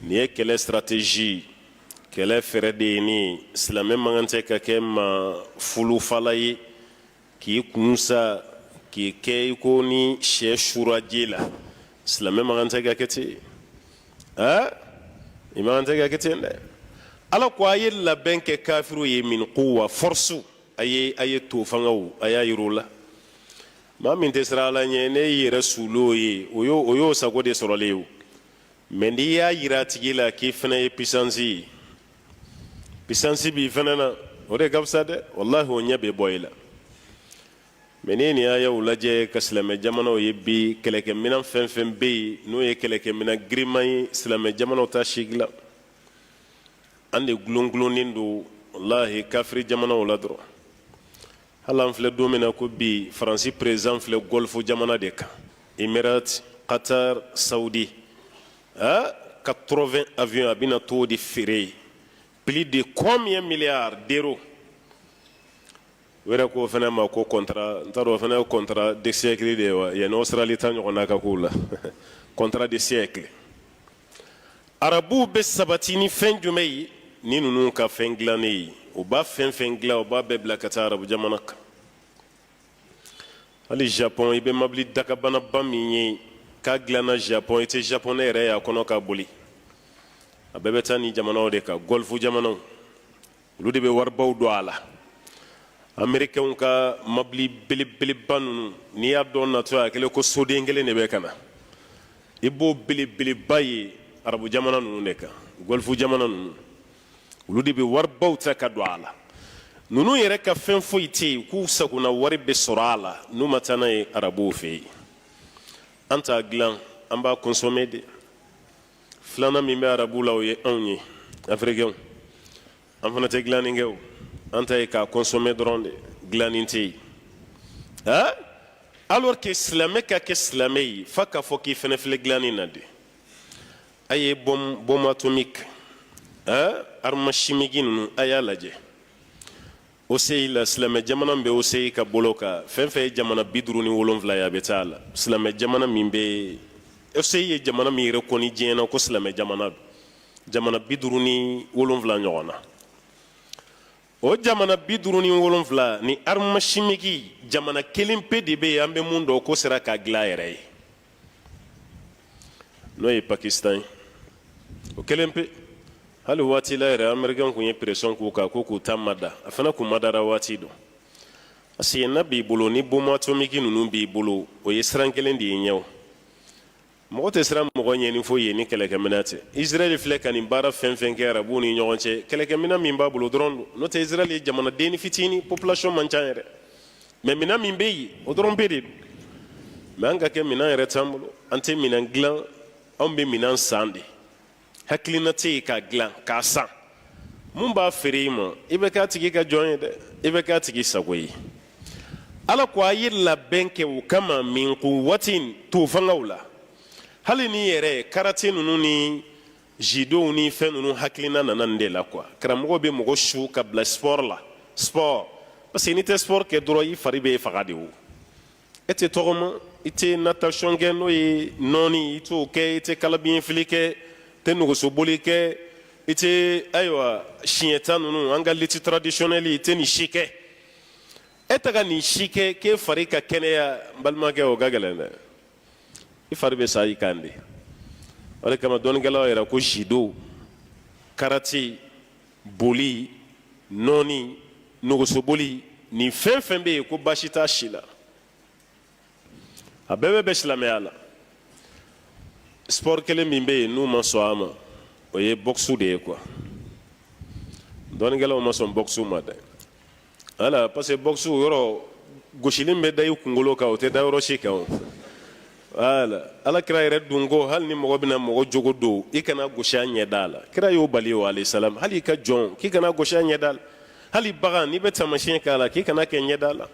Ni ye kɛlɛ stratégie kɛlɛ fɛrɛ de ye ni silamɛ man tɛ ka kɛ ma fulufala ye k'i kun sa k'i kɛ i ko ni sɛ suraje la silamɛ man tɛ ka kɛ ten i man tɛ ka kɛ ten dɛ ala ko a ye labɛn kɛ kafiru ye min quwwa force a ye to fangaw a y'a yir'u la maa min tɛ siran ala ɲɛ ne y'i yɛrɛ sulo ye o y'o sago de sɔrɔlen ye mais n'i y'a yira a tigi la k'i fana ye puissance ye puissance b'i fana na o de ka fisa dɛ wallahi o ɲɛ bɛ bɔ i la mais ni nin y'a ye u lajɛ ka silamɛ jamanaw ye bi kɛlɛkɛminɛn fɛn fɛn bɛ yen n'o ye kɛlɛkɛminɛn giriman ye silamɛ jamanaw ta si dilan an de gulongulonnen don wallahi kafiri jamanaw la dɔrɔn hali an filɛ don min na ko bi faransi président filɛ golfe jamana de kan Emirates Qatar Saudi 80 avions a bɛna t'o de feere plus de combien milliards d'euros wɛrɛ ko fana ma ko contrat n t'a dɔn o fana ye contrat de siècle de ye wa yanni Australie ta ɲɔgɔnna ka k'o la contrat de siècle arabuw bɛ sabati ni fɛn jumɛn ye ni ninnu ka fɛn dilannen ye u b'a fɛn fɛn dilan u b'a bɛɛ bila ka taa arabu jamana kan hali Japon i bɛ mobili dagabanaba min ye k'a dilanna Japon i tɛ japonais yɛrɛ y'a kɔnɔ k'a boli a bɛɛ bɛ taa ni jamanaw de kan golfe jamanaw olu de bɛ waribaw don a la américains ka mobili belebeleba ninnu n'i y'a dɔn natɔ ye a kɛlen ko soden kelen de bɛ ka na i b'o belebeleba ye arabu jamana ninnu de kan golfe jamana ninnu olu de bɛ waribaw ta ka don a la ninnu yɛrɛ ka fɛn foyi tɛ yen k'u sagona wari bɛ sɔrɔ a la n'u ma taa n'a ye arabuw fɛ yen an t'a dilan an b'a consommer de filanan min bɛ arabuw la o ye anw ye africains an fana tɛ dilanni kɛ o an ta ye k'a consommer dɔrɔn de dilanni tɛ yen alors que silamɛ ka kɛ silamɛ ye f'a ka fɔ k'i fana filɛ dilanni na de a ye bombe atomique arme chimique ninnu a y'a lajɛ OCI la silamɛ jamana min bɛ OCI ka bolo kan fɛn fɛn ye jamana 57 ye a bɛ taa a la silamɛ jamana min bɛ OCI ye jamana min reconnu diɲɛ na ko silamɛ jamana jamana 57 ɲɔgɔn na o jamana 57 ni arme chimique jamana kelen pe de bɛ yen an bɛ mun dɔn ko sera k'a dilan a yɛrɛ ye n'o ye Pakistan ye o kelen pe hali waati la yɛrɛ américain kun ye pression k'u kan ko k'u ta mada a fana kun madara waati dɔ parce que n'a b'i bolo ni bombe atomique ninnu b'i bolo o ye siran kelen de ye ɲɛw mɔgɔ tɛ siran mɔgɔ ɲɛ ni foyi ye ni kɛlɛkɛminɛn tɛ Israël filɛ ka nin baara fɛn fɛn kɛ arabuw ni ɲɔgɔn cɛ kɛlɛkɛminɛn min b'a bolo dɔrɔn don n'o tɛ Israël ye jamanaden fitinin population man ca yɛrɛ mais minɛn min bɛ yen o dɔrɔn bɛ de don mais an ka kɛ minɛn yɛrɛ t'an bolo an tɛ minɛn dilan anw bɛ minɛn san de hakilina tɛ yen k'a dilan k'a san mun b'a feere i ma i bɛ k'a tigi ka jɔn ye dɛ i bɛ k'a tigi sago ye ala ko a ye labɛn kɛ o kama min quwwatin to fangaw la hali ni yɛrɛ karate ninnu ni judow ni fɛn ninnu hakilina nana nin de la quoi karamɔgɔ bɛ mɔgɔ su ka bila sport la sport parce que n'i tɛ sport kɛ dɔrɔn i fari bɛ faga de o e tɛ tɔgɔma i tɛ natation kɛ n'o ye nɔɔni i t'o kɛ i tɛ kalabiɲɛfili kɛ tɛ nɛgɛsoboli kɛ i tɛ ayiwa siɲɛta ninnu an ka lutte traditionnelle i tɛ nin si kɛ e tɛ ka nin si kɛ k'e fari ka kɛnɛya n balimakɛ o ka gɛlɛn dɛ i fari bɛ sa i kan de o de kama dɔnnikɛlaw yɛrɛ ko judo karate boli nɔɔni nɛgɛsoboli nin fɛn fɛn bɛ yen ko baasi t'a si la a bɛɛ bɛ silamɛya la sport kelen min bɛ yen n'u ma sɔn a ma o ye boxe de ye quoi dɔnnikɛlaw ma sɔn boxe ma dɛ ala parce que boxe yɔrɔ gosili bɛ da i kunkolo kan o tɛ da yɔrɔ si kan o voilà ala kira yɛrɛ dun ko hali ni mɔgɔ bɛna mɔgɔ jogo don i kana gosi a ɲɛda la kira y'o bali o alayhi salam hali i ka jɔn k'i kana gosi a ɲɛda la hali bagan n'i bɛ taamasiyɛn k'a la k'i kana kɛ ɲɛda la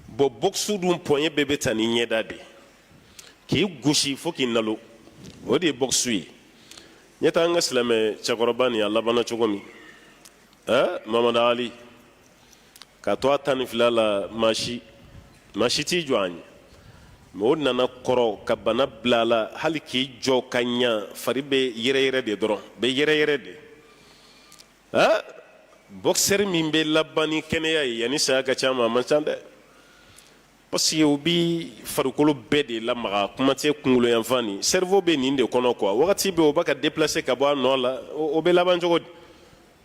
bon boxe dun pɔnɲɛ bɛɛ bɛ taa ni ɲɛda de k'i gosi fo k'i nalo o de ye boxe ye ɲɛ tɛ an ka silamɛ cɛkɔrɔba nin a labanna cogo min Mamadu Ali k'a to a 12 la maa si t'i jɔ an ye o nana kɔrɔ ka bana bila a la hali k'i jɔ ka ɲa fari bɛ yɛrɛyɛrɛ de dɔrɔn bɛ yɛrɛyɛrɛ de boxeur min bɛ laban ni kɛnɛya ye yanni saya ka ca ma a man ca dɛ parce que o bi farikolo bɛɛ de lamaga kuma tɛ kunkolo yanfan ni cerveau bɛ nin de kɔnɔ quoi wagati bɛ o bɛ ka déplacer ka bɔ a nɔ la o bɛ laban cogo di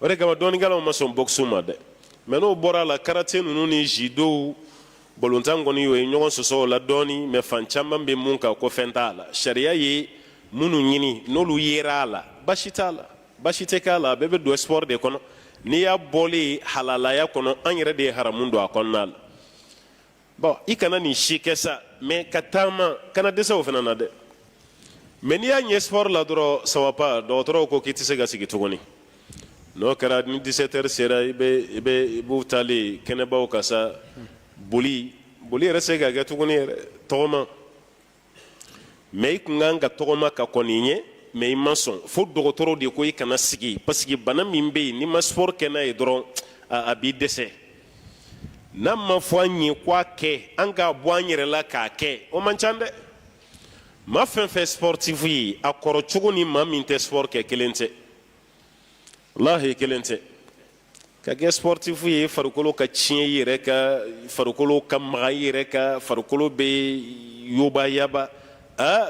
o de kama dɔnnikɛlaw ma sɔn boxe ma dɛ mais n'o bɔra a la karaté ninnu ni judo balontan kɔni o ye ɲɔgɔn sɔsɔ o la dɔɔni mais fan caman bɛ mun kan ko fɛn t'a la sariya ye minnu ɲini n'olu yera a la basi t'a la basi tɛ k'a la a bɛɛ bɛ don sport de kɔnɔ n'i y'a bɔlen halalaya kɔnɔ an yɛrɛ de ye haramu don a kɔnɔna la bon i kana nin si kɛ sa mais ka taama kana dɛsɛ o fana na dɛ mais n'i y'a ɲɛ sport la dɔrɔn ça va pas dɔgɔtɔrɔw ko k'i tɛ se ka sigi tuguni n'o kɛra ni 17 heures sera i b'u talen kɛnɛbaw kan sa boli yɛrɛ se ka kɛ tuguni yɛrɛ tɔgɔma mais i kun kan ka tɔgɔma ka kɔni ɲɛ mais i ma sɔn fo dɔgɔtɔrɔw de ko i kana sigi parce que bana min bɛ yen n'i ma sport kɛ n'a ye dɔrɔn a b'i dɛsɛ n'a ma fɔ an ye k'a kɛ an k'a bɔ an yɛrɛ la k'a kɛ o man ca dɛ maa fɛn fɛn sportif ye a kɔrɔ cogo ni maa min tɛ sport kɛ kelen tɛ walahi kelen tɛ ka kɛ sportif ye farikolo ka tiɲɛ i yɛrɛ ka farikolo ka maga i yɛrɛ ka farikolo bɛ yobayaba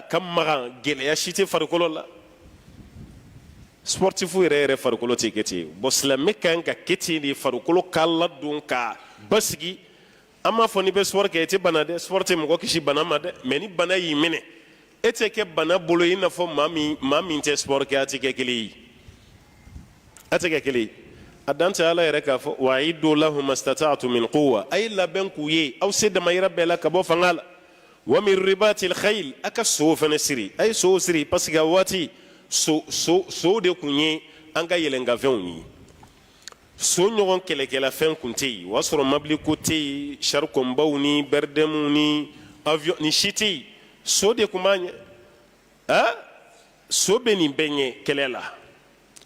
ka maga gɛlɛya si tɛ farikolo la sportif yɛrɛ farikolo tɛ kɛ ten bon silamɛ ka kan ka kɛ ten de farikolo k'a ladon ka basigi an m'a fɔ n'i bɛ sport kɛ i tɛ bana dɛ sport tɛ mɔgɔ kisi bana ma dɛ mais ni bana y'i minɛ e tɛ kɛ bana bolo i n'a fɔ maa min tɛ sport kɛ a tɛ kɛ kelen ye a tɛ kɛ kelen ye a dan tɛ ala yɛrɛ k'a fɔ wa aiddu lahum mastata'tum min quwwa a ye labɛn k'u ye aw se damayira bɛɛ la ka bɔ fanga la wa min ribatil khayl a ka sow fana siri a ye sow siri parce que a waati so de tun ye an ka yɛlɛnkanfɛnw ye so ɲɔgɔn kɛlɛkɛlafɛn kun tɛ yen o y'a sɔrɔ mabiliko tɛ yen sarikɔnbaw ni bɛridɛmuw ni avion ni si tɛ yen so de tun b'a ɲɛ so bɛ nin bɛɛ ɲɛ kɛlɛ la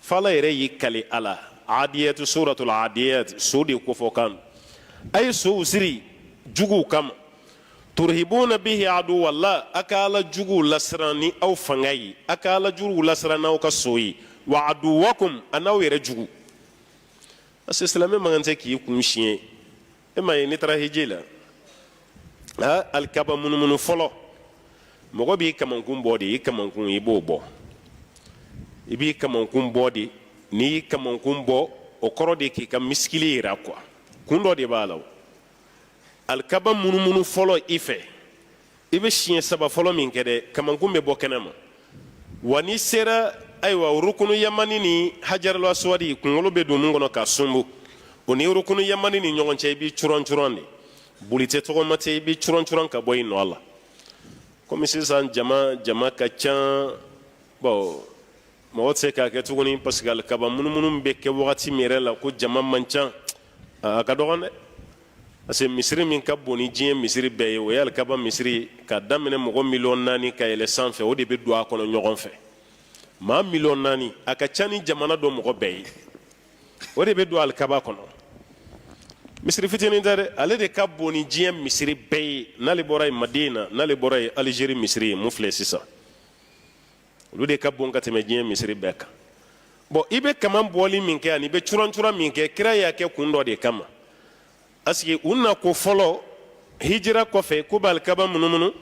f'ala yɛrɛ y'i kale a la adiyatu suratul adiyat so de kofɔ kan a ye sow siri juguw kama turhibuna bihi aduwallah a ka ala juguw lasiran ni aw fanga ye a ka ala juguw lasiran n'aw ka so ye wa aduwakum a n'aw yɛrɛ jugu parce que silamɛ man kan tɛ k'i kun siɲɛ e ma ye n'i taara hiji la alikaba munumunu fɔlɔ mɔgɔ b'i kamankun bɔ de i kamankun i b'o bɔ i b'i kamankun bɔ de n'i y'i kamankun bɔ o kɔrɔ de k'i ka misikili yira quoi kun dɔ de b'a la alikaba munumunu fɔlɔ i fɛ i bɛ siɲɛ saba fɔlɔ min kɛ dɛ kamankun bɛ bɔ kɛnɛ ma wa n'i sera ayiwa rukunu yamani ni hajarul aswadi kunkolo bɛ don mun kɔnɔ ka sunbo o ni rukunu yamani ni ɲɔgɔn cɛ i b'i curan de boli tɛ tɔgɔma tɛ i b'i curan ka bɔ i nɔ la komi sisan jama ka ca bon mɔgɔ tɛ se k'a kɛ tuguni parce que alikaba munumunu bɛ kɛ wagati min yɛrɛ la ko jama man ca a ka dɔgɔn dɛ parce que misiri min ka bon ni diɲɛ misiri bɛɛ ye o ye alikaba misiri ka daminɛ mɔgɔ 4,000,000 ka yɛlɛ sanfɛ o de bɛ don a kɔnɔ ɲɔgɔn fɛ maa 4,000,000 a ka ca ni jamana dɔ mɔgɔ bɛɛ ye o de bɛ don alikaba kɔnɔ misiri fitinin tɛ dɛ ale de ka bon ni diɲɛ misiri bɛɛ ye n'ale bɔra yen Madina n'ale bɔra yen Aligérie misiri ye mun filɛ sisan olu de ka bon ka tɛmɛ diɲɛ misiri bɛɛ kan bon i bɛ kaman bɔli min kɛ ani i bɛ curan min kɛ kira y'a kɛ kun dɔ de kama parce que u na ko fɔlɔ hijira kɔfɛ ko bɛ alikaba munumunu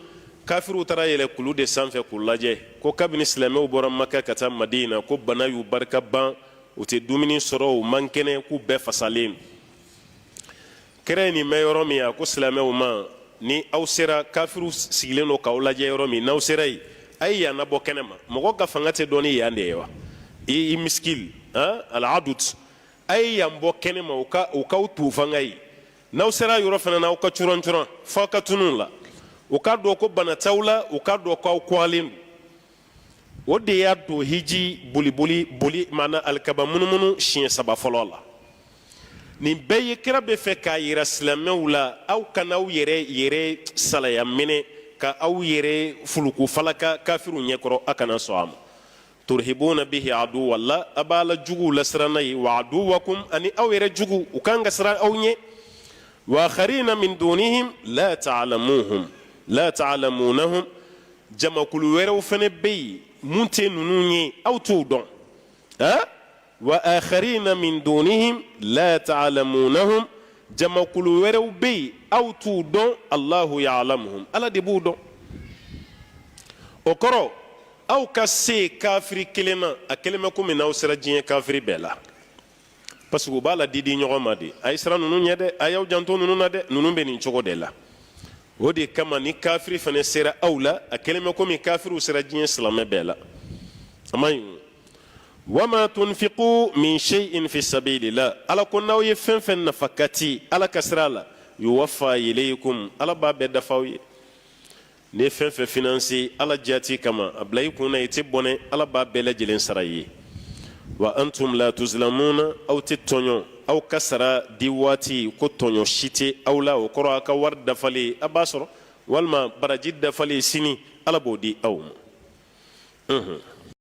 kafiriw taara yɛlɛ kulu de sanfɛ k'u lajɛ ko kabini silamɛw bɔra Maka ka taa Madina ko bana y'u barika ban u tɛ dumuni sɔrɔ u man kɛnɛ k'u bɛɛ fasalen kira ye nin mɛn yɔrɔ min a ko silamɛw ma ni aw sera kafiriw sigilen don k'aw lajɛ yɔrɔ min n'aw sera yen a ye yan labɔ kɛnɛ ma mɔgɔ ka fanga tɛ dɔn ni yan de ye wa i miskil al-adut a ye yan bɔ kɛnɛ ma u k'aw t'u fanga ye n'aw sera yɔrɔ fana na aw ka curan f'aw ka tunun la u k'a dɔn ko bana t'aw la u k'a dɔn k'aw kɔlen don o de y'a to hiji boli maana alikaba munumunu siɲɛ saba fɔlɔ la nin bɛɛ ye kira bɛ fɛ k'a yira silamɛw la aw kana aw yɛrɛ salaya minɛ ka aw yɛrɛ fuluku falaka kafiru ɲɛkɔrɔ a kana sɔn a ma turhibuna bihi aduwallah a b'a la juguw lasiran n'a ye wa aduwakum ani aw yɛrɛ jugu u kan ka siran aw ɲɛ wa akharina min dunihim la ta'lamuhum la ta'lamunahum jamakulu wɛrɛw fɛnɛ bɛ yen mun tɛ ninnu ye aw t'o dɔn wa akharina min dunihim la ta'lamunahum jamakulu wɛrɛw bɛ yen aw t'u dɔn Allahu ya'lamuhum Ala de b'u dɔn o kɔrɔ aw ka se kafiri kelen na a kelen bɛ komi n'aw sera diɲɛ kafiri bɛɛ la parce que u b'a la di ɲɔgɔn ma de a ye sira ninnu ɲɛ dɛ a y'aw janto ninnu na dɛ ninnu bɛ nin cogo de la o de kama ni kafiri fana sera aw la a kelen bɛ komi kafiriw sera diɲɛ silamɛ bɛɛ la a ma ɲi wama tunfiqu min shay'in fi sabilillah Ala ko n'aw ye fɛn fɛn nafa ka ti Ala ka sira la yuwaffa ilaykum Ala b'a bɛɛ dafa aw ye ne fɛn fɛn financer Ala jati kama a bila i kunna i tɛ bɔnɛ Ala b'a bɛɛ lajɛlen sara i ye wa antum la tuzlamuna aw tɛ tɔɲɔ aw ka sara di waati ko tɔɲɔ si tɛ aw la o kɔrɔ a ka wari dafalen a b'a sɔrɔ walima baraji dafalen sini Ala b'o di aw ma